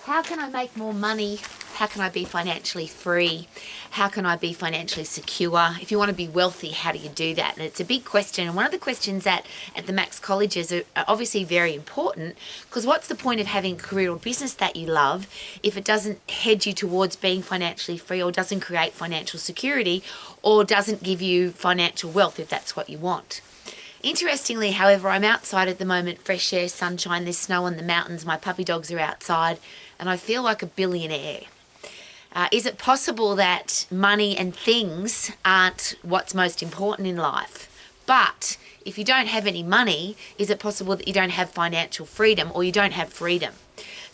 How can I make more money? How can I be financially free? How can I be financially secure? If you want to be wealthy, how do you do that? And it's a big question. And one of the questions at the Max colleges are obviously very important, because what's the point of having a career or business that you love if it doesn't head you towards being financially free, or doesn't create financial security, or doesn't give you financial wealth if that's what you want? Interestingly, however, I'm outside at the moment, fresh air, sunshine, there's snow on the mountains, my puppy dogs are outside, and I feel like a billionaire. Is it possible that money and things aren't what's most important in life? But if you don't have any money, is it possible that you don't have financial freedom, or you don't have freedom?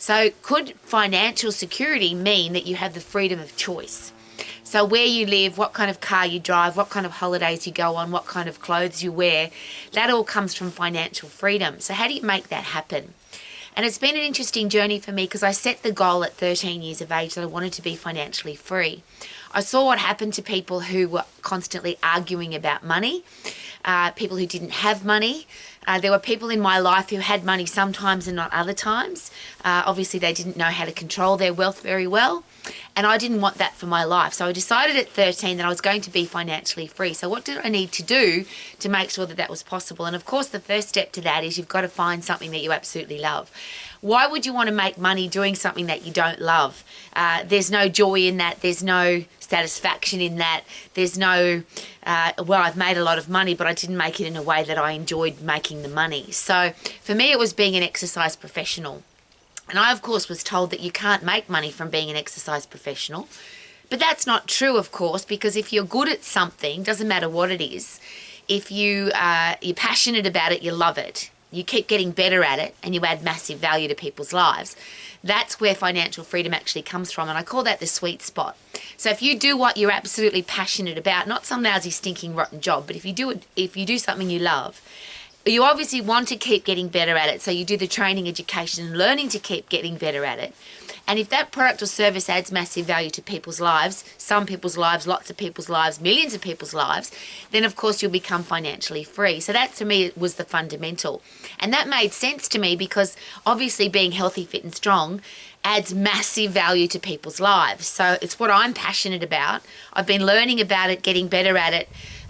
So could financial security mean that you have the freedom of choice? So where you live, what kind of car you drive, what kind of holidays you go on, what kind of clothes you wear, that all comes from financial freedom. So how do you make that happen? And it's been an interesting journey for me, because I set the goal at 13 years of age that I wanted to be financially free. I saw what happened to people who were constantly arguing about money, people who didn't have money. There were people in my life who had money sometimes and not other times. Obviously, they didn't know how to control their wealth very well. And I didn't want that for my life. So I decided at 13 that I was going to be financially free. So what did I need to do to make sure that that was possible? And of course, the first step to that is you've got to find something that you absolutely love. Why would you want to make money doing something that you don't love? There's no joy in that. There's no satisfaction in that. There's no, well, I've made a lot of money, but I didn't make it in a way that I enjoyed making the money. So for me, it was being an exercise professional. And I, of course, was told that you can't make money from being an exercise professional. But that's not true, of course, because if you're good at something, doesn't matter what it is, if you're passionate about it, you love it, you keep getting better at it, and you add massive value to people's lives, that's where financial freedom actually comes from. And I call that the sweet spot. So if you do what you're absolutely passionate about, not some lousy, stinking, rotten job, but if you do something you love, you obviously want to keep getting better at it. So you do the training, education, and learning to keep getting better at it. And if that product or service adds massive value to people's lives, some people's lives, lots of people's lives, millions of people's lives, then of course you'll become financially free. So that to me was the fundamental. And that made sense to me, because obviously being healthy, fit and strong adds massive value to people's lives. So it's what I'm passionate about. I've been learning about it, getting better at it,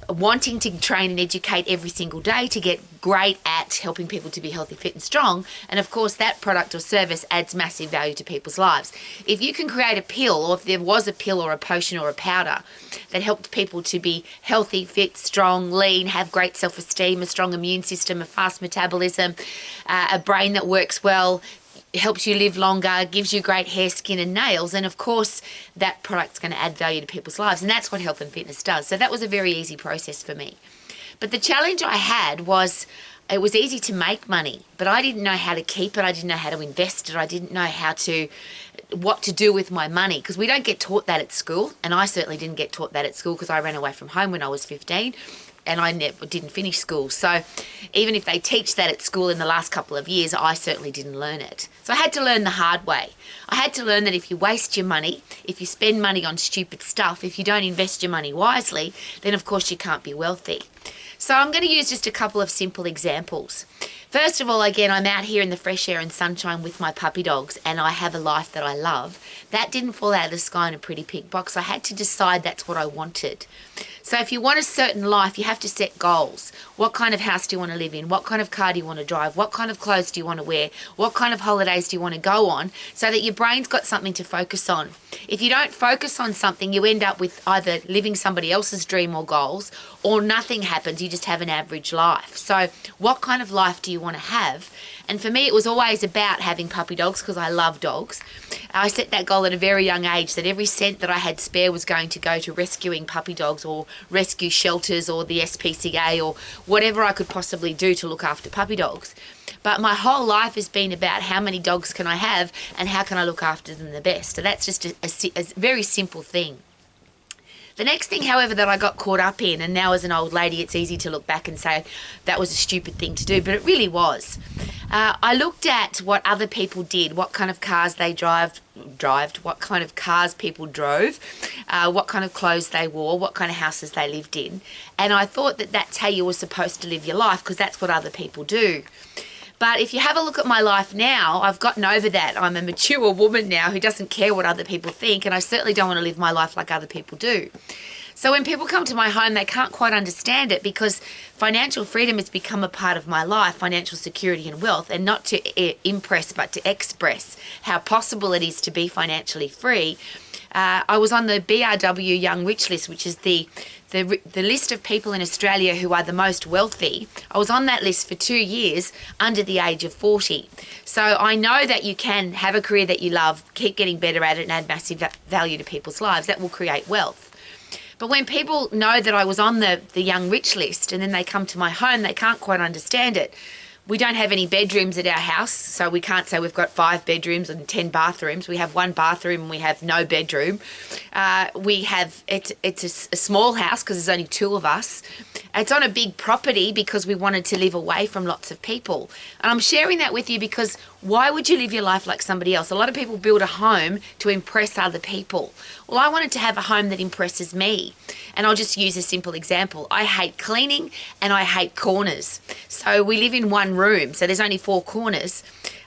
wanting to train and educate every single day to get great at helping people to be healthy, fit and strong. And of course that product or service adds massive value to people's lives. If you can create a pill, or if there was a pill or a potion or a powder that helped people to be healthy, fit, strong, lean, have great self-esteem, a strong immune system, a fast metabolism, a brain that works well, helps you live longer, gives you great hair, skin and nails, and of course that product's going to add value to people's lives, and that's what health and fitness does. So that was a very easy process for me. But the challenge I had was, it was easy to make money, but I didn't know how to keep it. I didn't know how to invest it. I didn't know what to do with my money, because we don't get taught that at school, and I certainly didn't get taught that at school, because I ran away from home when I was 15. And I didn't finish school. So even if they teach that at school in the last couple of years, I certainly didn't learn it. So I had to learn the hard way. I had to learn that if you waste your money, if you spend money on stupid stuff, if you don't invest your money wisely, then of course you can't be wealthy. So I'm going to use just a couple of simple examples. First of all, again, I'm out here in the fresh air and sunshine with my puppy dogs, and I have a life that I love. That didn't fall out of the sky in a pretty pink box. I had to decide that's what I wanted. So if you want a certain life, you have to set goals. What kind of house do you want to live in? What kind of car do you want to drive? What kind of clothes do you want to wear? What kind of holidays do you want to go on? So that your brain's got something to focus on. If you don't focus on something, you end up with either living somebody else's dream or goals, or nothing happens. You just have an average life. So what kind of life do you want to have? And for me, it was always about having puppy dogs, because I love dogs. I set that goal at a very young age, that every cent that I had spare was going to go to rescuing puppy dogs, or rescue shelters, or the SPCA, or whatever I could possibly do to look after puppy dogs. But my whole life has been about how many dogs can I have and how can I look after them the best. So that's just a very simple thing. The next thing, however, that I got caught up in, and now as an old lady, it's easy to look back and say that was a stupid thing to do, but it really was. I looked at what other people did, what kind of cars they drove, what kind of cars people drove, what kind of clothes they wore, what kind of houses they lived in. And I thought that that's how you were supposed to live your life, because that's what other people do. But if you have a look at my life now, I've gotten over that. I'm a mature woman now who doesn't care what other people think, and I certainly don't want to live my life like other people do. So when people come to my home, they can't quite understand it because financial freedom has become a part of my life, financial security and wealth, and not to impress but to express how possible it is to be financially free. I was on the BRW Young Rich list, which is the list of people in Australia who are the most wealthy. I was on that list for 2 years under the age of 40. So I know that you can have a career that you love, keep getting better at it, and add massive value to people's lives. That will create wealth. But when people know that I was on the Young Rich list and then they come to my home, they can't quite understand it. We don't have any bedrooms at our house, so we can't say we've got 5 bedrooms and 10 bathrooms. We have 1 bathroom and we have no bedroom. It's a small house because there's only 2 of us. It's on a big property because we wanted to live away from lots of people. And I'm sharing that with you because why would you live your life like somebody else? A lot of people build a home to impress other people. Well, I wanted to have a home that impresses me. And I'll just use a simple example. I hate cleaning and I hate corners. So we live in 1 room, so there's only 4 corners.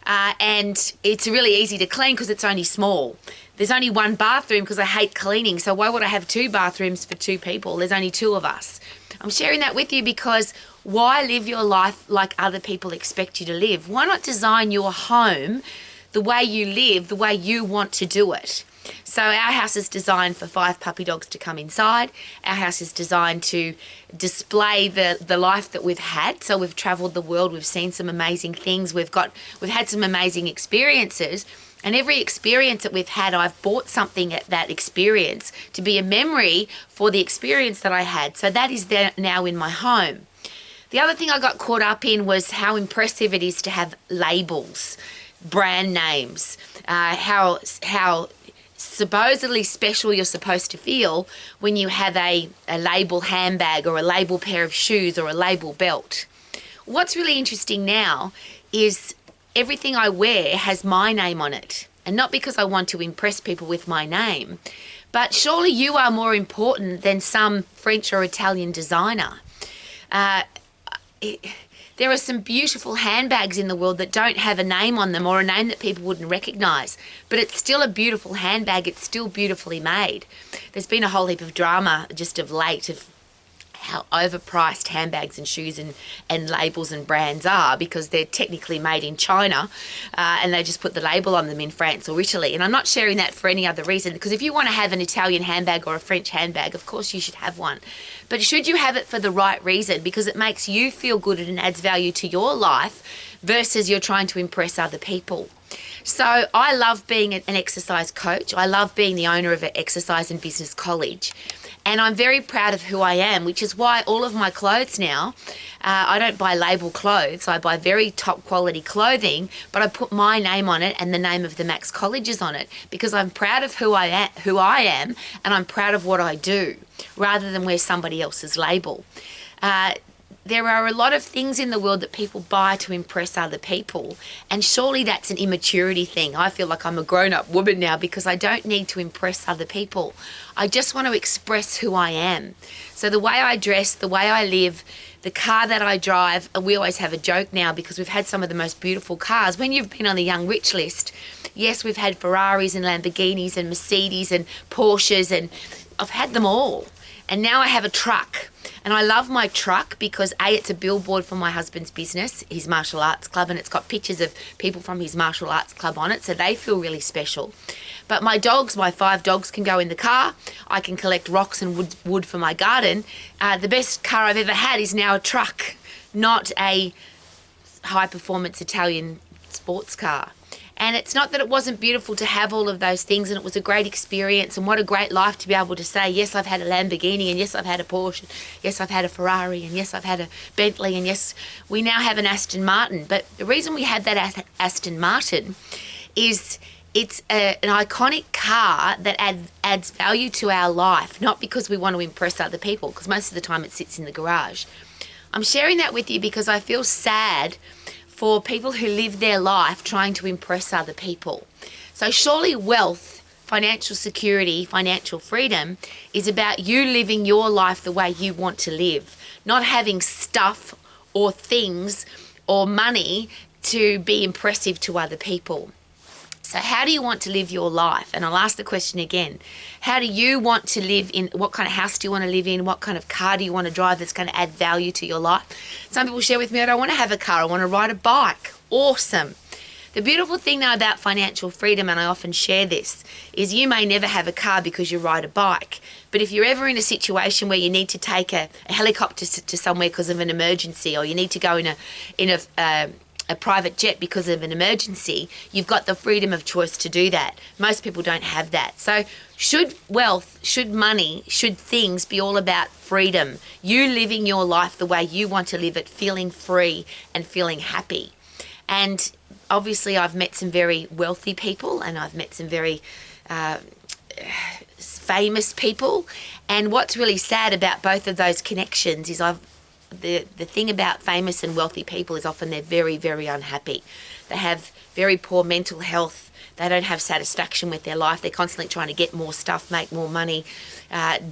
And it's really easy to clean because it's only small. There's only 1 bathroom because I hate cleaning. So why would I have 2 bathrooms for 2 people? There's only 2 of us. I'm sharing that with you because why live your life like other people expect you to live? Why not design your home the way you live, the way you want to do it? So our house is designed for 5 puppy dogs to come inside. Our house is designed to display the life that we've had. So we've traveled the world, we've seen some amazing things, we've had some amazing experiences. And every experience that we've had, I've bought something at that experience to be a memory for the experience that I had. So that is there now in my home. The other thing I got caught up in was how impressive it is to have labels, brand names, how supposedly special you're supposed to feel when you have a label handbag or a label pair of shoes or a label belt. What's really interesting now is everything I wear has my name on it. And not because I want to impress people with my name, but surely you are more important than some French or Italian designer. There are some beautiful handbags in the world that don't have a name on them or a name that people wouldn't recognize, but it's still a beautiful handbag. It's still beautifully made. There's been a whole heap of drama just of late of how overpriced handbags and shoes and labels and brands are because they're technically made in China and they just put the label on them in France or Italy. And I'm not sharing that for any other reason because if you want to have an Italian handbag or a French handbag, of course you should have one. But should you have it for the right reason because it makes you feel good and adds value to your life versus you're trying to impress other people. So I love being an exercise coach. I love being the owner of an exercise and business college. And I'm very proud of who I am, which is why all of my clothes now, I don't buy label clothes. I buy very top quality clothing, but I put my name on it and the name of the Max Colleges on it because I'm proud of who I am, and I'm proud of what I do rather than wear somebody else's label. There are a lot of things in the world that people buy to impress other people, and surely that's an immaturity thing. I feel like I'm a grown-up woman now because I don't need to impress other people. I just want to express who I am. So the way I dress, the way I live, the car that I drive, we always have a joke now because we've had some of the most beautiful cars. When you've been on the Young Rich list, yes, we've had Ferraris and Lamborghinis and Mercedes and Porsches, and I've had them all. And now I have a truck. And I love my truck because A, it's a billboard for my husband's business, his martial arts club, and it's got pictures of people from his martial arts club on it, so they feel really special. But my dogs, my 5 dogs can go in the car. I can collect rocks and wood for my garden. The best car I've ever had is now a truck, not a high-performance Italian sports car. And it's not that it wasn't beautiful to have all of those things, and it was a great experience, and what a great life to be able to say, yes, I've had a Lamborghini, and yes, I've had a Porsche, yes, I've had a Ferrari, and yes, I've had a Bentley, and yes, we now have an Aston Martin. But the reason we had that Aston Martin is it's an iconic car that adds value to our life, not because we want to impress other people, because most of the time it sits in the garage. I'm sharing that with you because I feel sad for people who live their life trying to impress other people. So surely wealth, financial security, financial freedom is about you living your life the way you want to live, not having stuff or things or money to be impressive to other people. So how do you want to live your life? And I'll ask the question again. How do you want to live in? What kind of house do you want to live in? What kind of car do you want to drive that's going to add value to your life? Some people share with me, I don't want to have a car. I want to ride a bike. Awesome. The beautiful thing though about financial freedom, and I often share this, is you may never have a car because you ride a bike. But if you're ever in a situation where you need to take a helicopter to somewhere because of an emergency, or you need to go in a private jet because of an emergency, you've got the freedom of choice to do that. Most people don't have that. So should wealth, should money, should things be all about freedom? You living your life the way you want to live it, feeling free and feeling happy. And obviously I've met some very wealthy people, and I've met some very famous people. And what's really sad about both of those connections is the thing about famous and wealthy people is often they're very, very unhappy. They have very poor mental health. They don't have satisfaction with their life. They're constantly trying to get more stuff, make more money,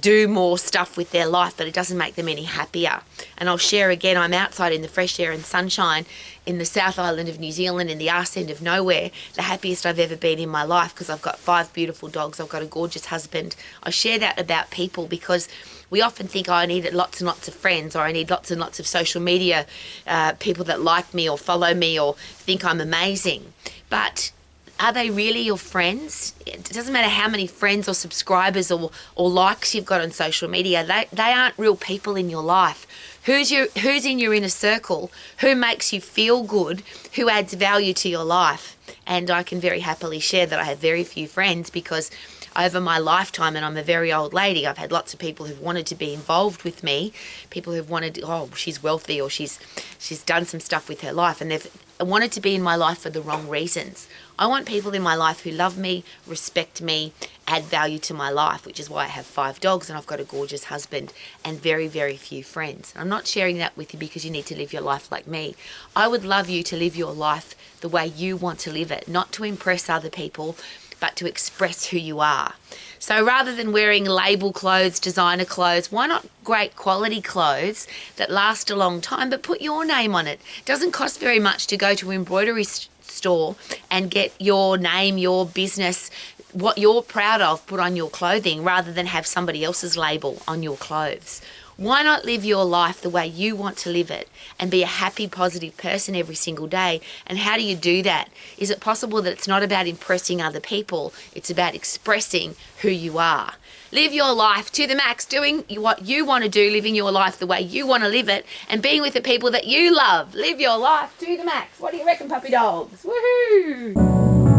do more stuff with their life, but it doesn't make them any happier. And I'll share again, I'm outside in the fresh air and sunshine in the South Island of New Zealand, in the arse end of nowhere, the happiest I've ever been in my life, because I've got 5 beautiful dogs. I've got a gorgeous husband. I share that about people because we often think, oh, I need lots and lots of friends, or I need lots and lots of social media people that like me or follow me or think I'm amazing. But are they really your friends? It doesn't matter how many friends or subscribers or likes you've got on social media. They aren't real people in your life. Who's in your inner circle? Who makes you feel good? Who adds value to your life? And I can very happily share that I have very few friends, because over my lifetime, and I'm a very old lady, I've had lots of people who've wanted to be involved with me, people who've wanted, oh, she's wealthy, or she's done some stuff with her life, and they've wanted to be in my life for the wrong reasons. I want people in my life who love me, respect me, add value to my life, which is why I have 5 dogs and I've got a gorgeous husband and very, very few friends. I'm not sharing that with you because you need to live your life like me. I would love you to live your life the way you want to live it, not to impress other people, but to express who you are. So rather than wearing label clothes, designer clothes, why not great quality clothes that last a long time, but put your name on it? It doesn't cost very much to go to an embroidery store and get your name, your business, what you're proud of put on your clothing, rather than have somebody else's label on your clothes. Why not live your life the way you want to live it and be a happy, positive person every single day? And how do you do that? Is it possible that it's not about impressing other people? It's about expressing who you are. Live your life to the max, doing what you want to do, living your life the way you want to live it, and being with the people that you love. Live your life to the max. What do you reckon, puppy dogs? Woohoo!